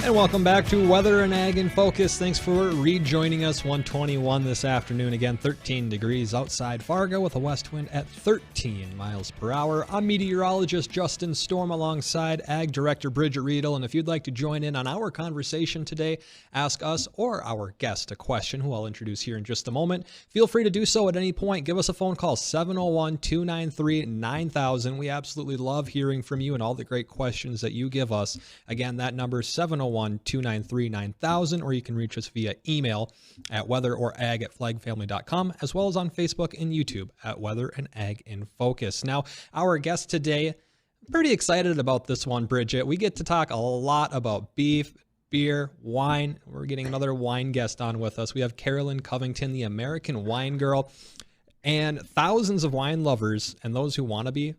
And welcome back to Weather and Ag in Focus. Thanks for rejoining us. 121 this afternoon. Again, 13 degrees outside Fargo with a west wind at 13 miles per hour. I'm meteorologist Justin Storm alongside Ag Director Bridget Riedel. And if you'd like to join in on our conversation today, ask us or our guest a question, who I'll introduce here in just a moment. Feel free to do so at any point. Give us a phone call, 701-293-9000. We absolutely love hearing from you and all the great questions that you give us. Again, that number is 701-293-9000, or you can reach us via email at weatherorag@flagfamily.com, as well as on Facebook and YouTube at Weather and Ag in Focus. Now, our guest today, pretty excited about this one, Bridget. We get to talk a lot about beef, beer, wine. We're getting another wine guest on with us. We have Carolyn Covington, the American Wine Girl, and thousands of wine lovers and those who want to be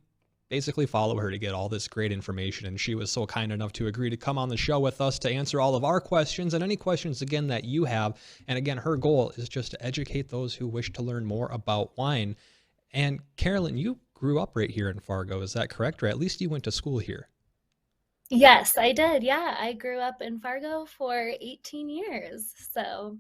basically follow her to get all this great information. And she was so kind enough to agree to come on the show with us to answer all of our questions and any questions, again, that you have. And again, her goal is just to educate those who wish to learn more about wine. And Carolyn, you grew up right here in Fargo. Is that correct? Or at least you went to school here? Yes, I did. Yeah, I grew up in Fargo for 18 years. So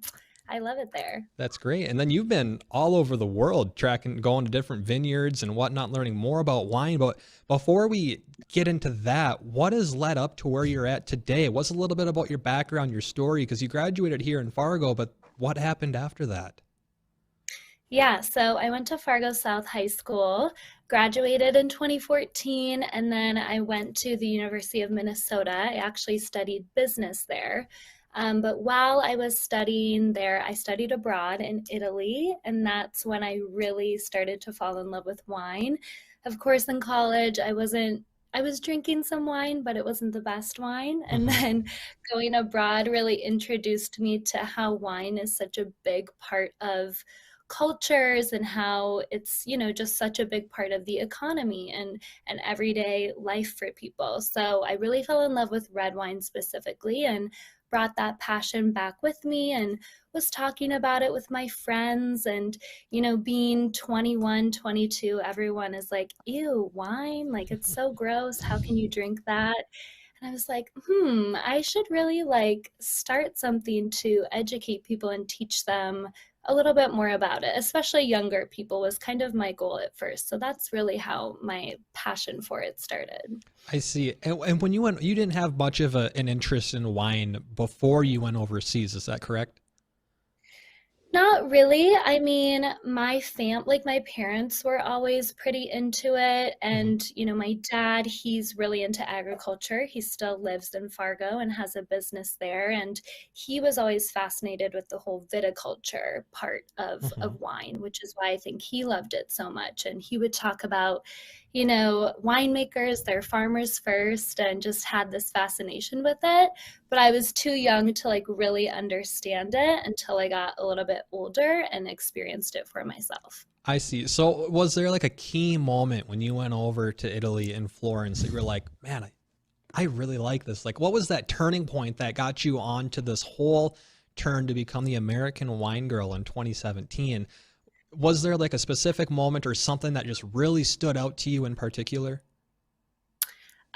I love it there. That's great. And then you've been all over the world tracking, going to different vineyards and whatnot, learning more about wine. But before we get into that, what has led up to where you're at today? What's a little bit about your background, your story? Because you graduated here in Fargo, but what happened after that? Yeah, so I went to Fargo South High School, graduated in 2014, and then I went to the University of Minnesota. I actually studied business there. But while I was studying there, I studied abroad in Italy, and that's when I really started to fall in love with wine. Of course, in college, I was drinking some wine, but it wasn't the best wine. And Hmm. then going abroad really introduced me to how wine is such a big part of cultures and how it's, just such a big part of the economy and everyday life for people. So I really fell in love with red wine specifically and brought that passion back with me and was talking about it with my friends. And being 21, 22, everyone is like, ew, wine, like it's so gross, how can you drink that? And I was like, I should really like start something to educate people and teach them a little bit more about it, especially younger people was kind of my goal at first. So that's really how my passion for it started. I see. And when you went, you didn't have much of an interest in wine before you went overseas. Is that correct? Not really. I mean, like my parents were always pretty into it. Hmm. And, my dad, he's really into agriculture. He still lives in Fargo and has a business there. And he was always fascinated with the whole viticulture part Hmm. of wine, which is why I think he loved it so much. And he would talk about, winemakers, they're farmers first, and just had this fascination with it. But I was too young to like really understand it until I got a little bit older and experienced it for myself. I see. So was there like a key moment when you went over to Italy and Florence that you were like, man, I really like this? Like, what was that turning point that got you on to this whole turn to become the American Wine Girl in 2017? Was there like a specific moment or something that just really stood out to you in particular?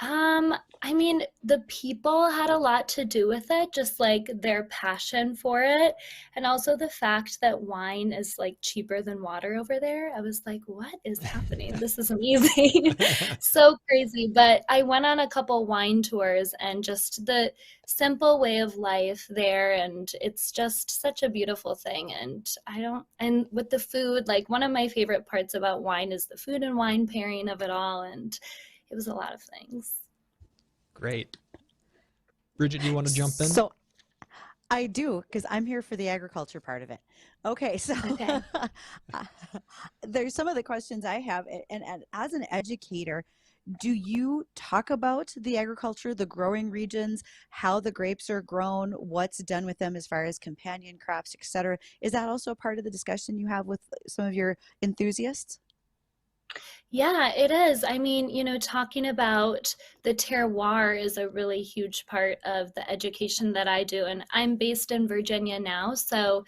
Um, I mean, the people had a lot to do with it, just like their passion for it. And also the fact that wine is like cheaper than water over there. I was like, what is happening? This is amazing. So crazy. But I went on a couple wine tours and just the simple way of life there. And it's just such a beautiful thing. And with the food, like one of my favorite parts about wine is the food and wine pairing of it all. And it was a lot of things. Great. Bridget, do you want to jump in? So I do, because I'm here for the agriculture part of it. Okay, so Okay. there's some of the questions I have, and as an educator, do you talk about the agriculture, the growing regions, how the grapes are grown, what's done with them as far as companion crops, et cetera? Is that also part of the discussion you have with some of your enthusiasts? Yeah, it is. I mean, talking about the terroir is a really huge part of the education that I do. And I'm based in Virginia now. So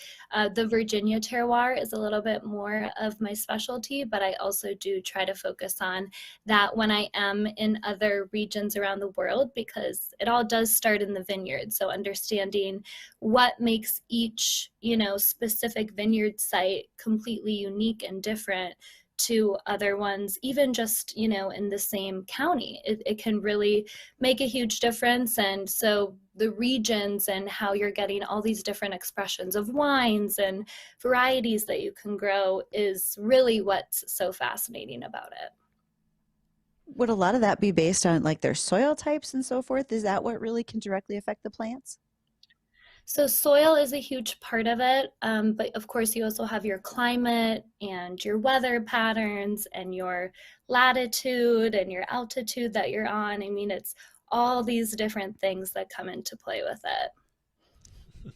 the Virginia terroir is a little bit more of my specialty, but I also do try to focus on that when I am in other regions around the world, because it all does start in the vineyard. So understanding what makes each, specific vineyard site completely unique and different to other ones, even just, in the same county. It can really make a huge difference. And so the regions and how you're getting all these different expressions of wines and varieties that you can grow is really what's so fascinating about it. Would a lot of that be based on like their soil types and so forth? Is that what really can directly affect the plants? So soil is a huge part of it, but of course you also have your climate and your weather patterns and your latitude and your altitude that you're on. I mean, it's all these different things that come into play with it.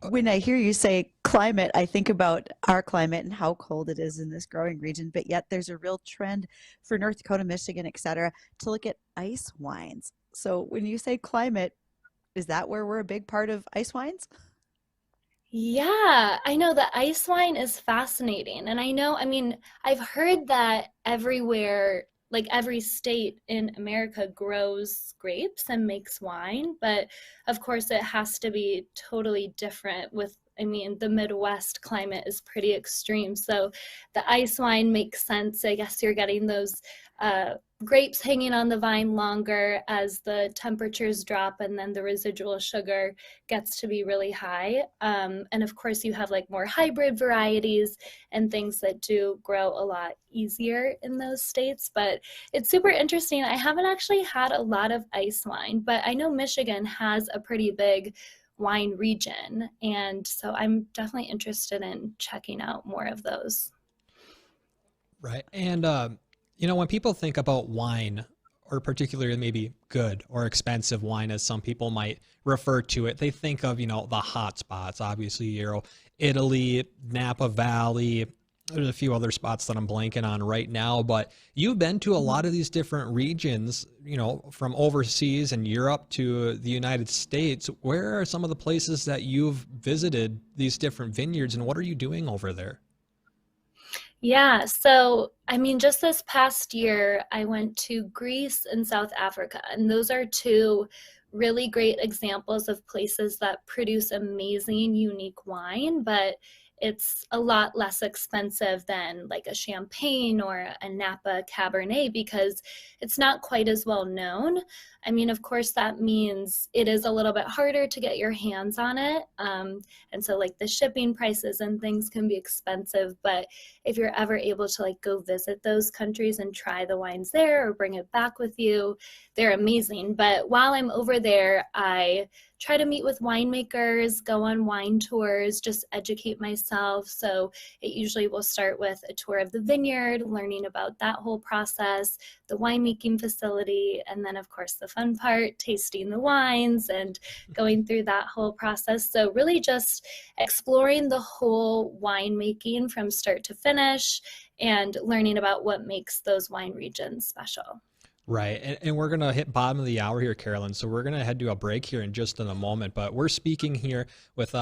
When I hear you say climate, I think about our climate and how cold it is in this growing region, but yet there's a real trend for North Dakota, Michigan, et cetera, to look at ice wines. So when you say climate, is that where we're a big part of ice wines? Yeah, I know the ice wine is fascinating. And I know, I mean, I've heard that everywhere, like every state in America grows grapes and makes wine, but of course it has to be totally different with, I mean, the Midwest climate is pretty extreme. So the ice wine makes sense. I guess you're getting those uh, grapes hanging on the vine longer as the temperatures drop and then the residual sugar gets to be really high. And of course, you have like more hybrid varieties and things that do grow a lot easier in those states. But it's super interesting. I haven't actually had a lot of ice wine, but I know Michigan has a pretty big wine region. And so I'm definitely interested in checking out more of those. Right. And, when people think about wine, or particularly maybe good or expensive wine, as some people might refer to it, they think of, the hot spots, obviously, Italy, Napa Valley. There's a few other spots that I'm blanking on right now, but you've been to a lot of these different regions, from overseas and Europe to the United States. Where are some of the places that you've visited these different vineyards, and what are you doing over there? Yeah, so I mean, just this past year, I went to Greece and South Africa, and those are two really great examples of places that produce amazing, unique wine, but it's a lot less expensive than like a Champagne or a Napa Cabernet because it's not quite as well known. I mean, of course, that means it is a little bit harder to get your hands on it. And so, like, the shipping prices and things can be expensive, but if you're ever able to like go visit those countries and try the wines there or bring it back with you, they're amazing. But while I'm over there, I try to meet with winemakers, go on wine tours, just educate myself. So it usually will start with a tour of the vineyard, learning about that whole process, the winemaking facility, and then of course the fun part, tasting the wines and going through that whole process. So really just exploring the whole winemaking from start to finish and learning about what makes those wine regions special. Right. And we're going to hit bottom of the hour here, Carolyn. So we're going to head to a break here in just in a moment. But we're speaking here with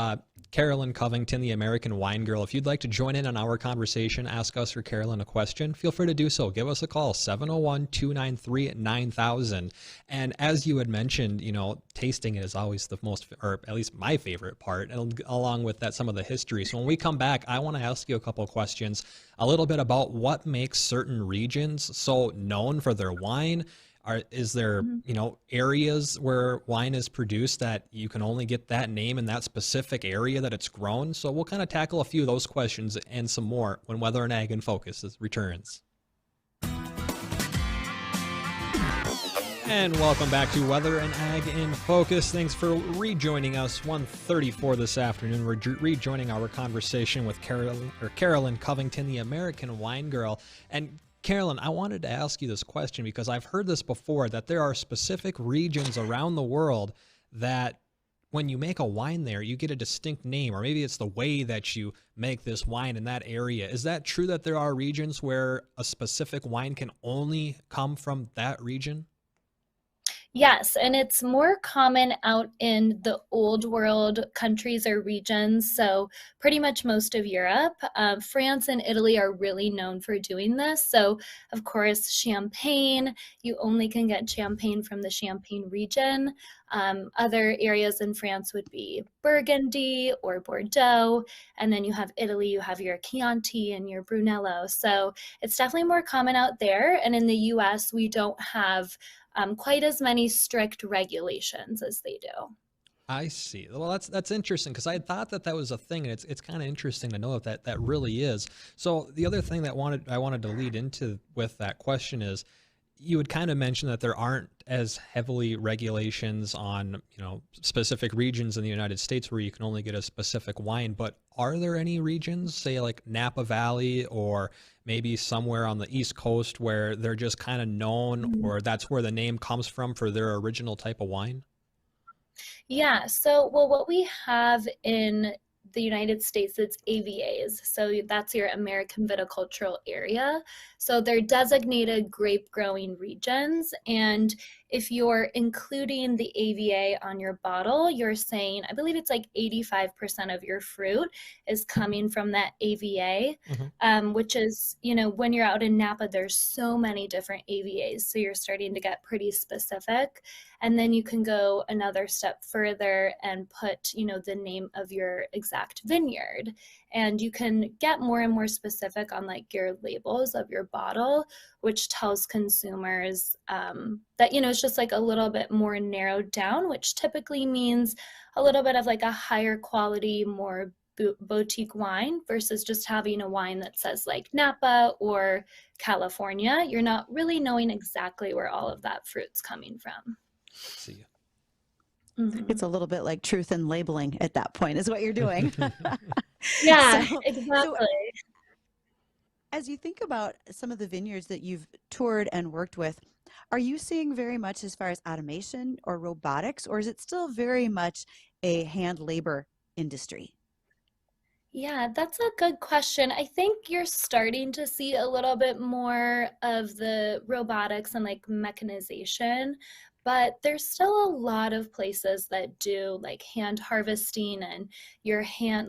Carolyn Covington, the American Wine Girl. If you'd like to join in on our conversation, ask us or Carolyn a question, feel free to do so. Give us a call, 701-293-9000. And as you had mentioned, tasting it is always the most, or at least my favorite part, and along with that, some of the history. So when we come back, I want to ask you a couple of questions, a little bit about what makes certain regions so known for their wine. Is there, areas where wine is produced that you can only get that name in that specific area that it's grown? So we'll kind of tackle a few of those questions and some more when Weather and Ag in Focus returns. And welcome back to Weather and Ag in Focus. Thanks for rejoining us. 1:34 this afternoon. We're rejoining our conversation with Carolyn Covington, the American Wine Girl. And Carolyn, I wanted to ask you this question because I've heard this before, that there are specific regions around the world that when you make a wine there, you get a distinct name, or maybe it's the way that you make this wine in that area. Is that true that there are regions where a specific wine can only come from that region? Yes, and it's more common out in the old world countries or regions. So, pretty much most of Europe. France and Italy are really known for doing this. So, of course, Champagne, you only can get Champagne from the Champagne region. Other areas in France would be Burgundy or Bordeaux. And then you have Italy, you have your Chianti and your Brunello. So, it's definitely more common out there. And in the US, we don't have quite as many strict regulations as they do. I see. Well, that's interesting because I had thought that that was a thing, and it's kind of interesting to know that that really is. So the other thing that I wanted to lead into with that question is, you would kind of mention that there aren't as heavily regulations on, specific regions in the United States where you can only get a specific wine, but are there any regions, say like Napa Valley or maybe somewhere on the East Coast, where they're just kind of known, or that's where the name comes from for their original type of wine? Yeah, so well, what we have in the United States, it's AVAs. So that's your American Viticultural Area. So they're designated grape growing regions. And if you're including the AVA on your bottle, you're saying, I believe it's like 85% of your fruit is coming from that AVA, which is, when you're out in Napa, there's so many different AVAs. So you're starting to get pretty specific. And then you can go another step further and put, the name of your exact vineyard. And you can get more and more specific on like your labels of your bottle, which tells consumers that, it's just like a little bit more narrowed down, which typically means a little bit of like a higher quality, more boutique wine versus just having a wine that says like Napa or California. You're not really knowing exactly where all of that fruit's coming from. See. It's a little bit like truth in labeling at that point is what you're doing. Yeah, So exactly. as you think about some of the vineyards that you've toured and worked with, are you seeing very much as far as automation or robotics, or is it still very much a hand labor industry? Yeah, that's a good question. I think you're starting to see a little bit more of the robotics and like mechanization, but there's still a lot of places that do like hand harvesting and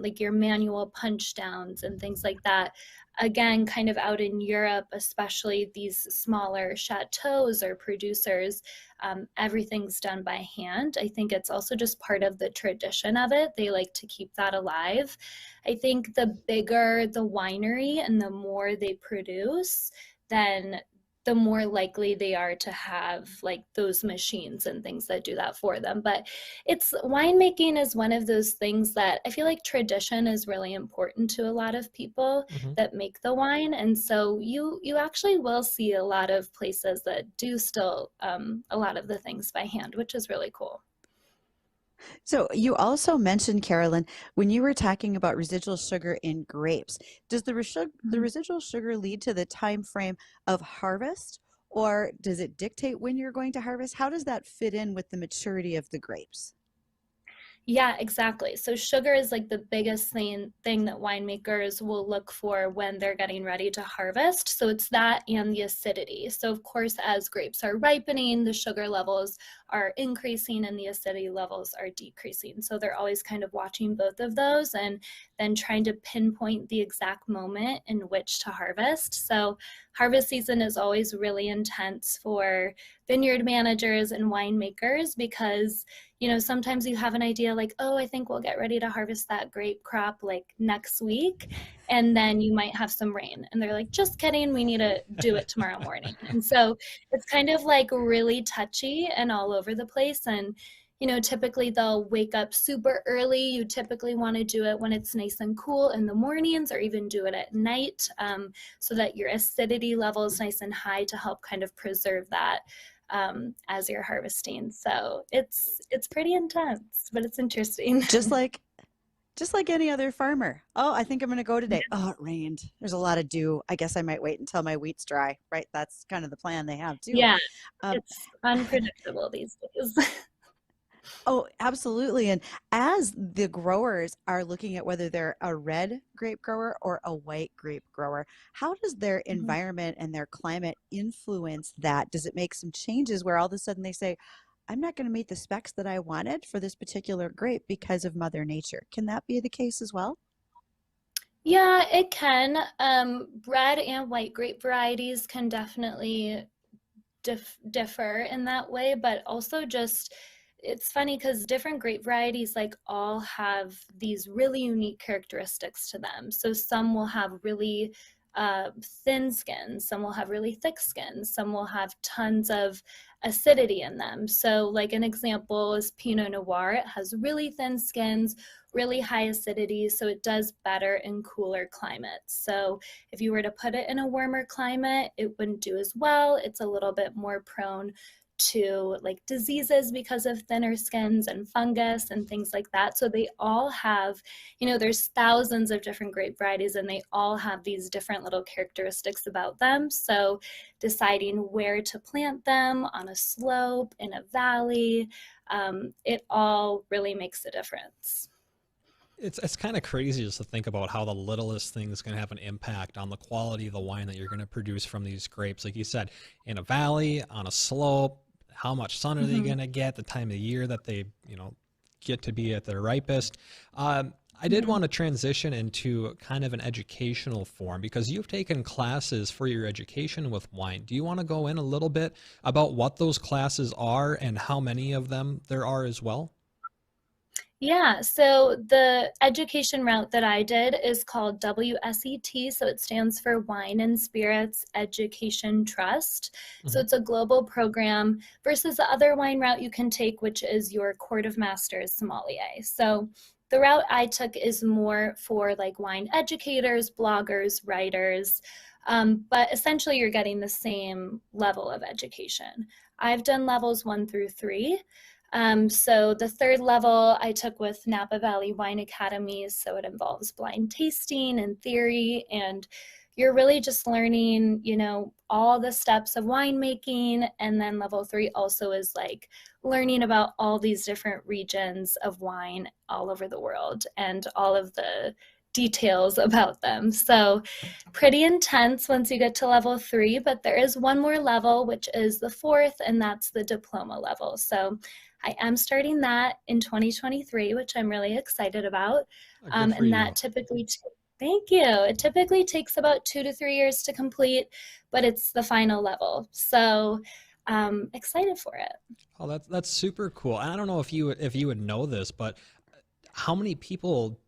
like your manual punch downs and things like that. Again, kind of out in Europe, especially these smaller chateaus or producers, everything's done by hand. I think it's also just part of the tradition of it. They like to keep that alive. I think the bigger the winery and the more they produce, then the more likely they are to have like those machines and things that do that for them. But winemaking is one of those things that I feel like tradition is really important to a lot of people that make the wine. And so you actually will see a lot of places that do still a lot of the things by hand, which is really cool. So you also mentioned, Carolyn, when you were talking about residual sugar in grapes, does the residual sugar lead to the time frame of harvest, or does it dictate when you're going to harvest? How does that fit in with the maturity of the grapes? Yeah, exactly. So sugar is like the biggest thing that winemakers will look for when they're getting ready to harvest. So it's that and the acidity. So of course, as grapes are ripening, the sugar levels are increasing and the acidity levels are decreasing. So they're always kind of watching both of those and then trying to pinpoint the exact moment in which to harvest. So harvest season is always really intense for vineyard managers and winemakers because sometimes you have an idea like, oh, I think we'll get ready to harvest that grape crop like next week. And then you might have some rain. And they're like, just kidding, we need to do it tomorrow morning. And so it's kind of like really touchy and all over the place. And, typically they'll wake up super early. You typically want to do it when it's nice and cool in the mornings or even do it at night so that your acidity level is nice and high to help kind of preserve that as you're harvesting. So it's pretty intense, but it's interesting. Just like any other farmer. Oh, I think I'm going to go today. Oh, it rained. There's a lot of dew. I guess I might wait until my wheat's dry, right? That's kind of the plan they have too. Yeah, it's unpredictable these days. Oh, absolutely. And as the growers are looking at whether they're a red grape grower or a white grape grower, how does their Mhm. environment and their climate influence that? Does it make some changes where all of a sudden they say, I'm not going to meet the specs that I wanted for this particular grape because of Mother Nature? Can that be the case as well? Yeah, it can. Red and white grape varieties can definitely differ in that way, but also just it's funny because different grape varieties like all have these really unique characteristics to them. So some will have really thin skin, some will have really thick skin, some will have tons of acidity in them. So like an example is Pinot Noir. It has really thin skins, really high acidity, so it does better in cooler climates. So if you were to put it in a warmer climate, it wouldn't do as well. It's a little bit more prone to like diseases because of thinner skins and fungus and things like that. So they all have, there's thousands of different grape varieties and they all have these different little characteristics about them. So deciding where to plant them on a slope, in a valley, it all really makes a difference. It's kind of crazy just to think about how the littlest thing is going to have an impact on the quality of the wine that you're going to produce from these grapes. Like you said, in a valley, on a slope, how much sun are they Mhm. going to get, the time of the year that they, get to be at their ripest. I did Mhm. want to transition into kind of an educational form because you've taken classes for your education with wine. Do you want to go in a little bit about what those classes are and how many of them there are as well? Yeah, so the education route that I did is called WSET, so it stands for Wine and Spirits Education Trust. So Hmm. it's a global program versus the other wine route you can take, which is your Court of Masters sommelier. So the route I took is more for like wine educators, bloggers, writers, but essentially you're getting the same level of education. I've done levels 1 through 3. So the third level I took with Napa Valley Wine Academy. So it involves blind tasting and theory, and you're really just learning, all the steps of winemaking. And then level 3 also is like learning about all these different regions of wine all over the world and all of the details about them. So pretty intense once you get to level 3, but there is one more level, which is the fourth, and that's the diploma level. So I am starting that in 2023, which I'm really excited about. Good for And you. that thank you. It typically takes about 2 to 3 years to complete, but it's the final level. So excited for it. Oh, that's super cool. And I don't know if you would know this, but how many people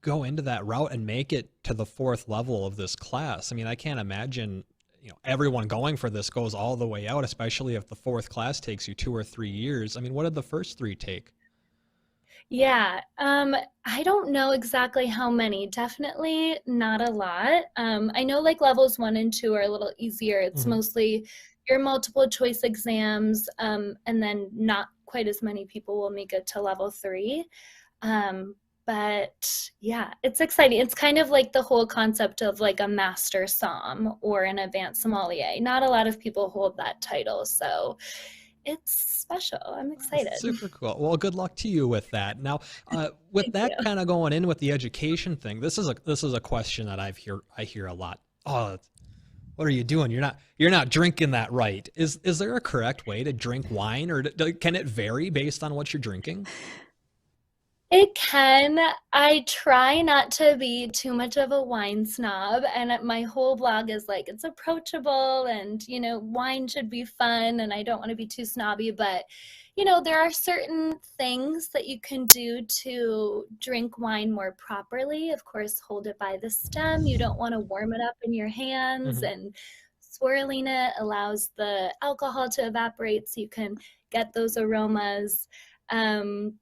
go into that route and make it to the fourth level of this class? I mean, I can't imagine, everyone going for this goes all the way out, especially if the fourth class takes you 2 or 3 years. I mean, what did the first three take? Yeah, I don't know exactly how many. Definitely not a lot. I know like levels 1 and 2 are a little easier. It's Hmm. mostly your multiple choice exams, and then not quite as many people will make it to level 3. Um, but yeah, it's exciting. It's kind of like the whole concept of like a master somm or an advanced sommelier. Not a lot of people hold that title, so it's special. I'm excited. Super cool. Well, good luck to you with that. Now, with Thank you. that kind of going in with the education thing, this is a question that I hear a lot. Oh, what are you doing? You're not drinking that right. Is there a correct way to drink wine, or can it vary based on what you're drinking? It can. I try not to be too much of a wine snob, and my whole blog is like it's approachable and, wine should be fun and I don't want to be too snobby, but there are certain things that you can do to drink wine more properly. Of course, hold it by the stem. You don't want to warm it up in your hands, Hmm. and swirling it allows the alcohol to evaporate so you can get those aromas. Um,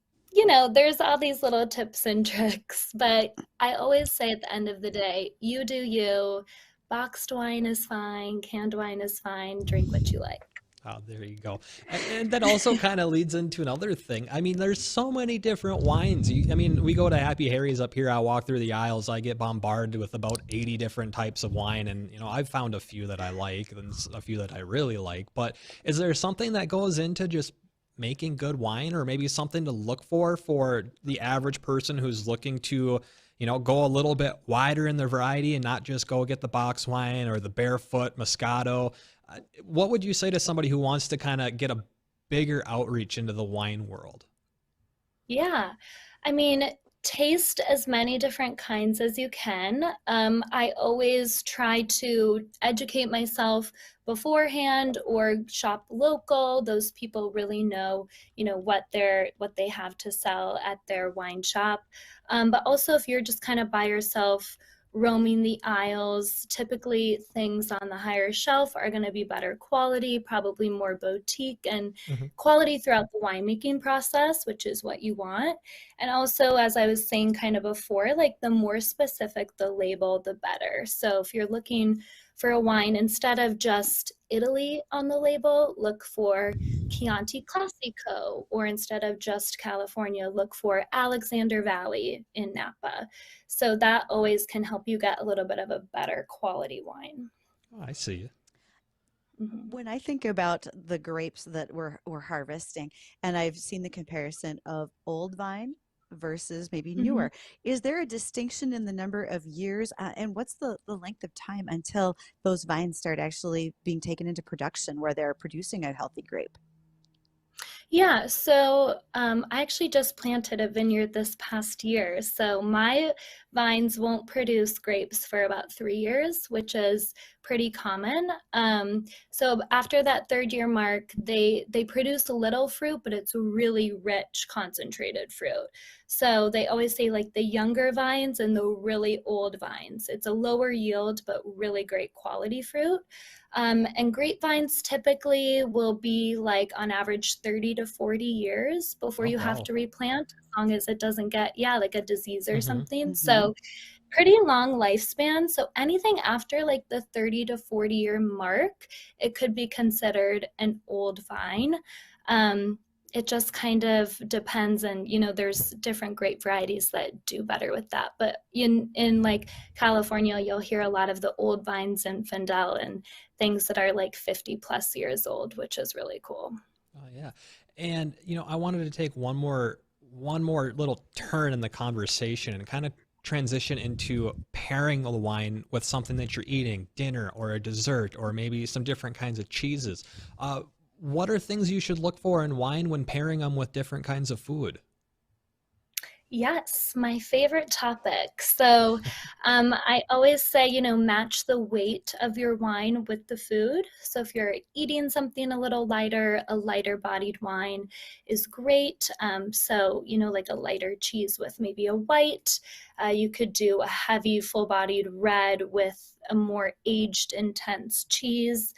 there's all these little tips and tricks, but I always say at the end of the day, you do you. Boxed wine is fine, canned wine is fine, drink what you like. Oh, there you go. And that also kind of leads into another thing. I mean, there's so many different wines. I mean, we go to Happy Harry's up here. I walk through the aisles. I get bombarded with about 80 different types of wine. And, I've found a few that I like and a few that I really like. But is there something that goes into just making good wine, or maybe something to look for the average person who's looking to, go a little bit wider in their variety and not just go get the box wine or the Barefoot Moscato? What would you say to somebody who wants to kind of get a bigger outreach into the wine world? Yeah. I mean, taste as many different kinds as you can. I always try to educate myself beforehand or shop local. Those people really know, what they have to sell at their wine shop. But also, if you're just kind of by yourself, roaming the aisles, typically things on the higher shelf are going to be better quality, probably more boutique and Mhm. quality throughout the winemaking process, which is what you want. And also, as I was saying kind of before, like the more specific the label, the better. So if you're looking for a wine, instead of just Italy on the label, look for Chianti Classico, or instead of just California, look for Alexander Valley in Napa. So that always can help you get a little bit of a better quality wine. Oh, I see. Mhm. When I think about the grapes that we're harvesting, and I've seen the comparison of old vine versus maybe Mhm. newer, is there a distinction in the number of years, and what's the length of time until those vines start actually being taken into production where they're producing a healthy grape? Yeah, so I actually just planted a vineyard this past year. So my vines won't produce grapes for about 3 years, which is pretty common. So after that third year mark, they produce a little fruit, but it's really rich, concentrated fruit. So they always say like the younger vines and the really old vines. It's a lower yield, but really great quality fruit. And grapevines typically will be like on average 30 to 40 years before Oh, you have wow. to replant, as long as it doesn't get, yeah, like a disease or Hmm. something. Hmm. So pretty long lifespan. So anything after like the 30 to 40-year mark, it could be considered an old vine. Um, it just kind of depends, and there's different grape varieties that do better with that. But in like California, you'll hear a lot of the old vines and Fendel and things that are like 50 plus years old, which is really cool. Oh, yeah. And I wanted to take one more little turn in the conversation and kind of transition into pairing the wine with something that you're eating, dinner or a dessert, or maybe some different kinds of cheeses. Uh, what are things you should look for in wine when pairing them with different kinds of food? Yes, my favorite topic. So, I always say, match the weight of your wine with the food. So, if you're eating something a little lighter, a lighter bodied wine is great. So, like a lighter cheese with maybe a white. You could do a heavy, full bodied red with a more aged, intense cheese.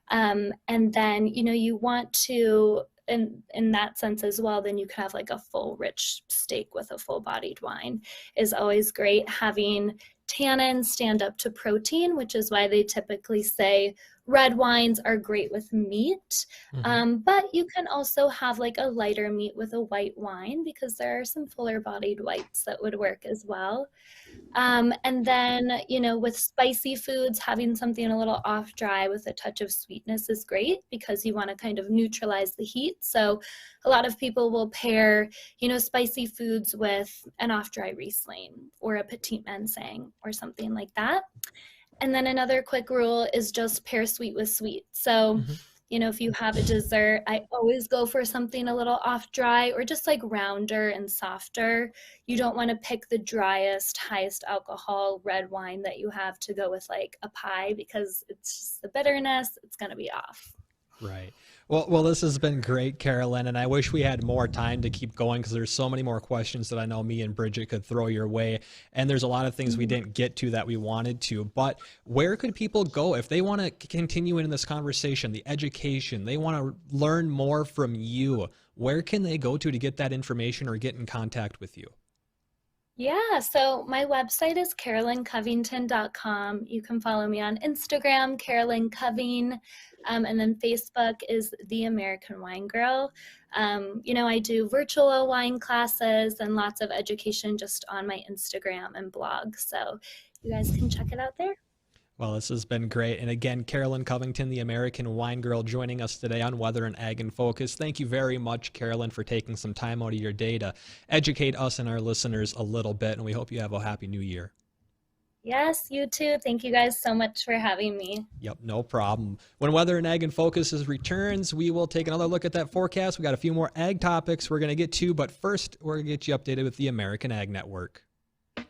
And then, you want to, in that sense as well, then you can have like a full rich steak with a full bodied wine is always great. Having tannins stand up to protein, which is why they typically say red wines are great with meat. Hmm. But you can also have like a lighter meat with a white wine, because there are some fuller bodied whites that would work as well. And then, with spicy foods, having something a little off dry with a touch of sweetness is great, because you want to kind of neutralize the heat. So a lot of people will pair, spicy foods with an off dry Riesling or a Petit Manseng or something like that. And then another quick rule is just pair sweet with sweet. So, Hmm. if you have a dessert, I always go for something a little off dry or just like rounder and softer. You don't want to pick the driest, highest alcohol red wine that you have to go with like a pie, because it's just the bitterness, it's going to be off. Right. Well, this has been great, Carolyn, and I wish we had more time to keep going because there's so many more questions that I know me and Bridget could throw your way, and there's a lot of things we Mhm. didn't get to that we wanted to. But where could people go if they want to continue in this conversation, the education, they want to learn more from you? Where can they go to get that information or get in contact with you? Yeah, so my website is carolyncovington.com. You can follow me on Instagram, Carolyn Coving, and then Facebook is The American Wine Girl. I do virtual wine classes and lots of education just on my Instagram and blog. So you guys can check it out there. Well, this has been great. And again, Carolyn Covington, the American Wine Girl, joining us today on Weather and Ag in Focus. Thank you very much, Carolyn, for taking some time out of your day to educate us and our listeners a little bit. And we hope you have a happy new year. Yes, you too. Thank you guys so much for having me. Yep, no problem. When Weather and Ag in Focus returns, we will take another look at that forecast. We got a few more ag topics we're going to get to, but first, we're going to get you updated with the American Ag Network.